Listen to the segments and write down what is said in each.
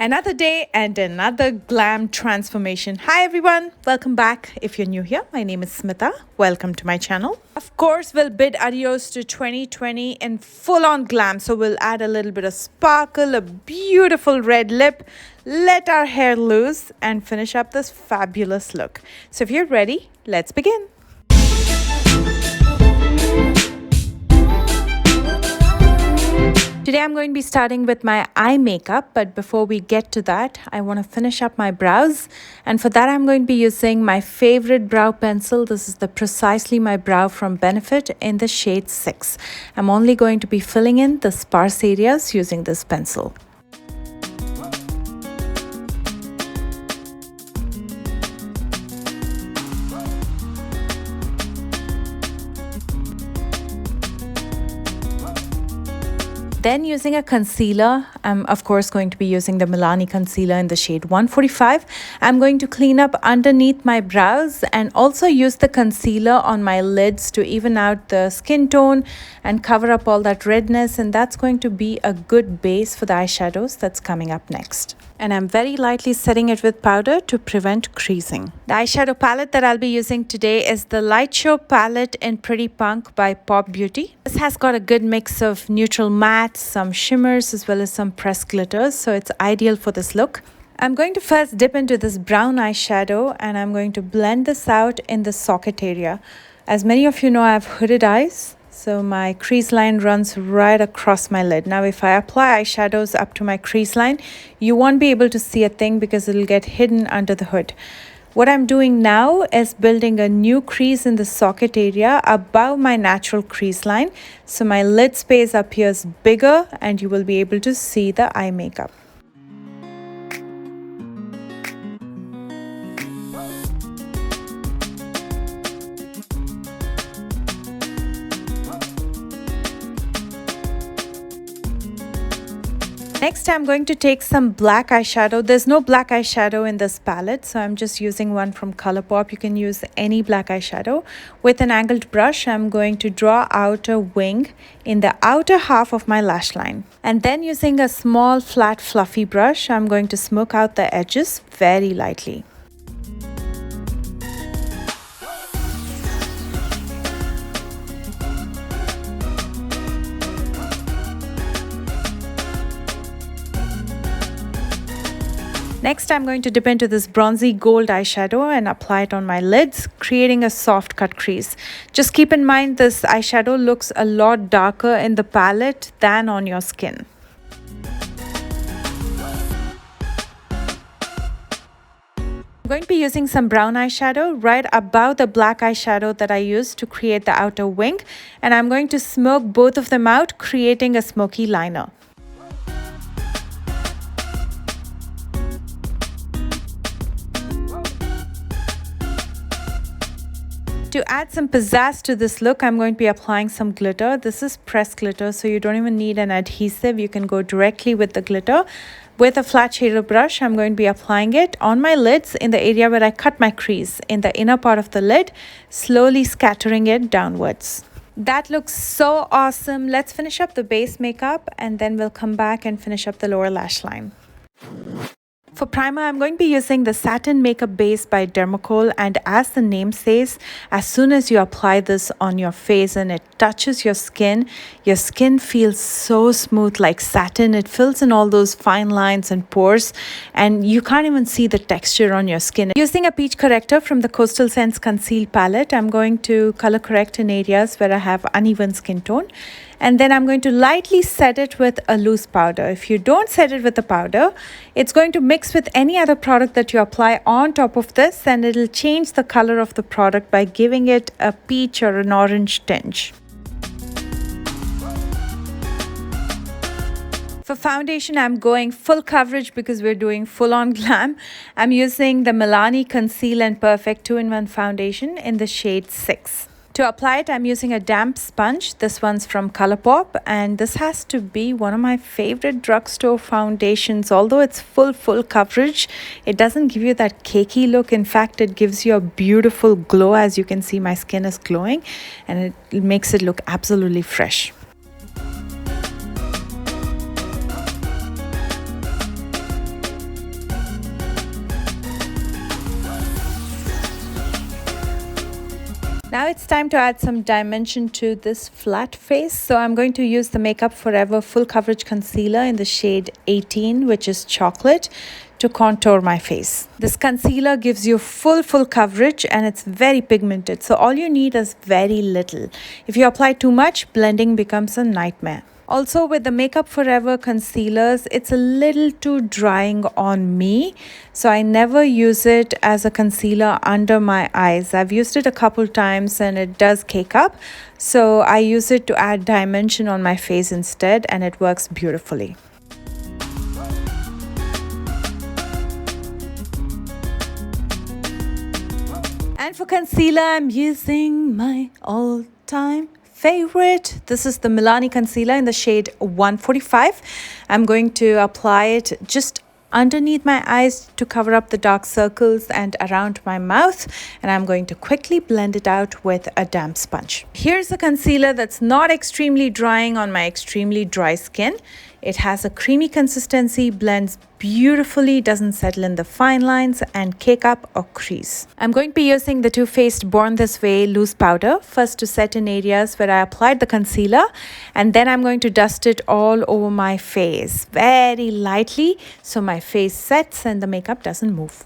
Another day and another glam transformation. Hi everyone, welcome back. If you're new here, my name is Smitha. Welcome to my channel. Of course, we'll bid adios to 2020 in full-on glam. So we'll add a little bit of sparkle, a beautiful red lip, let our hair loose and finish up this fabulous look. So if you're ready, let's begin. Today I'm going to be starting with my eye makeup, but before we get to that, I want to finish up my brows, and for that I'm going to be using my favorite brow pencil. This is the Precisely My Brow from Benefit in the shade 6. I'm only going to be filling in the sparse areas using this pencil. Then using a concealer, I'm of course going to be using the Milani concealer in the shade 145. I'm going to clean up underneath my brows and also use the concealer on my lids to even out the skin tone and cover up all that redness, and that's going to be a good base for the eyeshadows that's coming up next. And I'm very lightly setting it with powder to prevent creasing. The eyeshadow palette that I'll be using today is the Light Show palette in Pretty Punk by Pop Beauty. This has got a good mix of neutral mattes, some shimmers, as well as some pressed glitters, so it's ideal for this look. I'm going to first dip into this brown eyeshadow and I'm going to blend this out in the socket area. As many of you know, I have hooded eyes, so my crease line runs right across my lid. Now if I apply eyeshadows up to my crease line, you won't be able to see a thing because it'll get hidden under the hood. What I'm doing now is building a new crease in the socket area above my natural crease line, so my lid space appears bigger and you will be able to see the eye makeup. Next, I'm going to take some black eyeshadow. There's no black eyeshadow in this palette, so I'm just using one from Colourpop. You can use any black eyeshadow. With an angled brush, I'm going to draw out a wing in the outer half of my lash line. And then using a small, flat, fluffy brush, I'm going to smoke out the edges very lightly. Next, I'm going to dip into this bronzy gold eyeshadow and apply it on my lids, creating a soft cut crease. Just keep in mind this eyeshadow looks a lot darker in the palette than on your skin. I'm going to be using some brown eyeshadow right above the black eyeshadow that I used to create the outer wing, and I'm going to smoke both of them out, creating a smoky liner. To add some pizzazz to this look, I'm going to be applying some glitter. This is pressed glitter, so you don't even need an adhesive. You can go directly with the glitter. With a flat shader brush, I'm going to be applying it on my lids in the area where I cut my crease, in the inner part of the lid, slowly scattering it downwards. That looks so awesome. Let's finish up the base makeup and then we'll come back and finish up the lower lash line. For primer, I'm going to be using the Satin Makeup Base by Dermacol, and as the name says, as soon as you apply this on your face and it touches your skin feels so smooth like satin. It fills in all those fine lines and pores and you can't even see the texture on your skin. Using a peach corrector from the Coastal Scents Conceal palette, I'm going to color correct in areas where I have uneven skin tone. And then I'm going to lightly set it with a loose powder. If you don't set it with a powder, it's going to mix with any other product that you apply on top of this, and it'll change the color of the product by giving it a peach or an orange tinge. For foundation, I'm going full coverage because we're doing full-on glam. I'm using the Milani Conceal and Perfect 2-in-1 foundation in the shade 6. To apply it, I'm using a damp sponge. This one's from Colourpop, and this has to be one of my favorite drugstore foundations. Although it's full coverage, it doesn't give you that cakey look. In fact, it gives you a beautiful glow. As you can see, my skin is glowing and it makes it look absolutely fresh. Now it's time to add some dimension to this flat face. So I'm going to use the Makeup Forever Full Coverage Concealer in the shade 18, which is chocolate, to contour my face. This concealer gives you full coverage and it's very pigmented. So all you need is very little. If you apply too much, blending becomes a nightmare. Also with the Makeup Forever concealers, it's a little too drying on me. So I never use it as a concealer under my eyes. I've used it a couple times and it does cake up. So I use it to add dimension on my face instead, and it works beautifully. And for concealer, I'm using my all-time favorite. This is the Milani concealer in the shade 145. I'm going to apply it just underneath my eyes to cover up the dark circles and around my mouth, and I'm going to quickly blend it out with a damp sponge. Here's a concealer that's not extremely drying on my extremely dry skin. It has a creamy consistency, blends beautifully, doesn't settle in the fine lines and cake up or crease. I'm going to be using the Too Faced Born This Way loose powder, first to set in areas where I applied the concealer, and then I'm going to dust it all over my face very lightly so my face sets and the makeup doesn't move.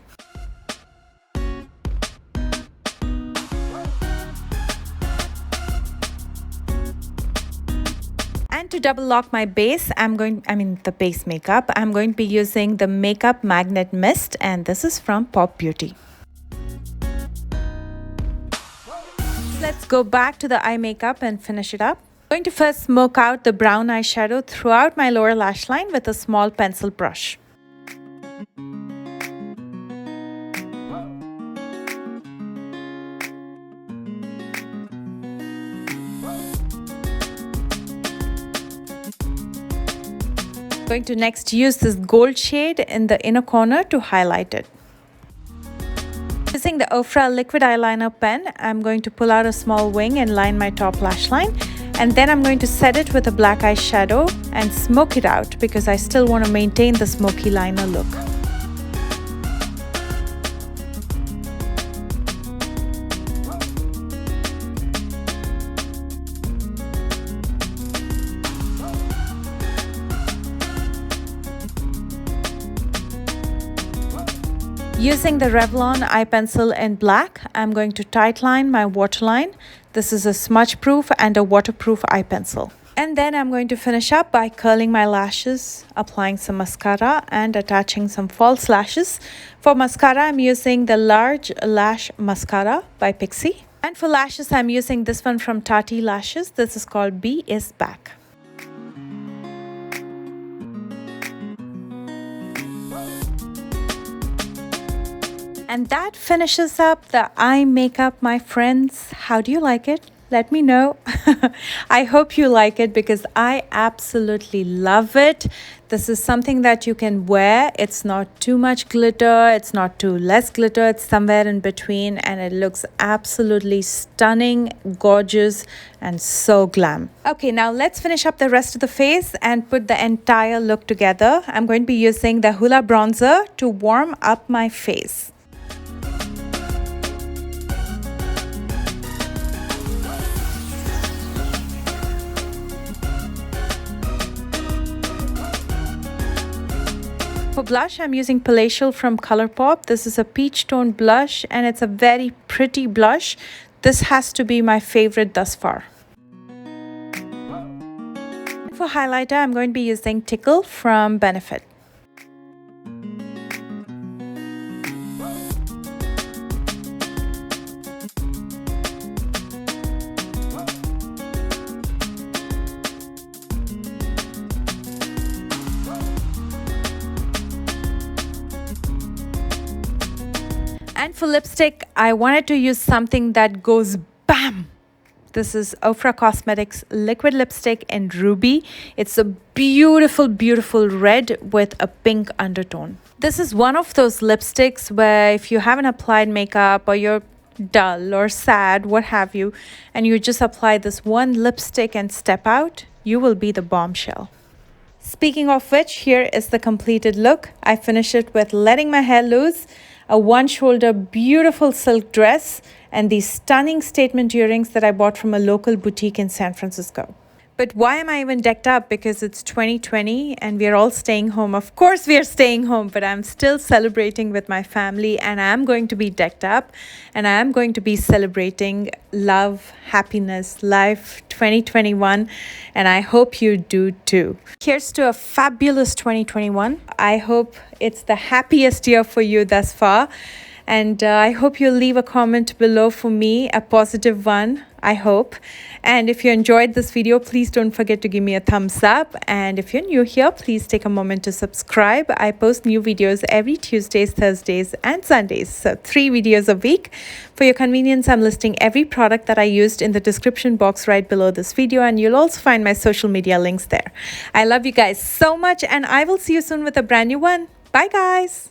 And to double lock my base, the base makeup, I'm going to be using the Makeup Magnet Mist, and this is from Pop Beauty. Let's go back to the eye makeup and finish it up. I'm going to first smoke out the brown eyeshadow throughout my lower lash line with a small pencil brush. I'm going to next use this gold shade in the inner corner to highlight it. Using the Ofra liquid eyeliner pen, I'm going to pull out a small wing and line my top lash line, and then I'm going to set it with a black eyeshadow and smoke it out because I still want to maintain the smoky liner look. Using the Revlon eye pencil in black, I'm going to tightline my waterline. This is a smudge-proof and a waterproof eye pencil. And then I'm going to finish up by curling my lashes, applying some mascara and attaching some false lashes. For mascara, I'm using the Large Lash Mascara by Pixi. And for lashes, I'm using this one from Tati Lashes. This is called B is Back. And that finishes up the eye makeup, my friends. How do you like it? Let me know. I hope you like it because I absolutely love it. This is something that you can wear. It's not too much glitter. It's not too less glitter. It's somewhere in between, and it looks absolutely stunning, gorgeous, and so glam. Okay, now let's finish up the rest of the face and put the entire look together. I'm going to be using the Hoola bronzer to warm up my face. For blush, I'm using Palatial from Colourpop. This is a peach tone blush and it's a very pretty blush. This has to be my favorite thus far. For highlighter, I'm going to be using Tickle from Benefit. And for lipstick, I wanted to use something that goes BAM! This is Ofra Cosmetics liquid lipstick in Ruby. It's a beautiful, beautiful red with a pink undertone. This is one of those lipsticks where if you haven't applied makeup or you're dull or sad, what have you, and you just apply this one lipstick and step out, you will be the bombshell. Speaking of which, here is the completed look. I finished it with letting my hair loose. a one-shoulder beautiful silk dress, and these stunning statement earrings that I bought from a local boutique in San Francisco. But why am I even decked up? Because it's 2020 and we're all staying home. Of course, we are staying home, but I'm still celebrating with my family, and I'm going to be decked up, and I am going to be celebrating love, happiness, life 2021, and I hope you do too. Here's to a fabulous 2021. I hope it's the happiest year for you thus far. And I hope you'll leave a comment below for me, a positive one, I hope. And if you enjoyed this video, please don't forget to give me a thumbs up. And if you're new here, please take a moment to subscribe. I post new videos every Tuesdays, Thursdays, and Sundays. So 3 videos a week. For your convenience, I'm listing every product that I used in the description box right below this video. And you'll also find my social media links there. I love you guys so much, and I will see you soon with a brand new one. Bye, guys.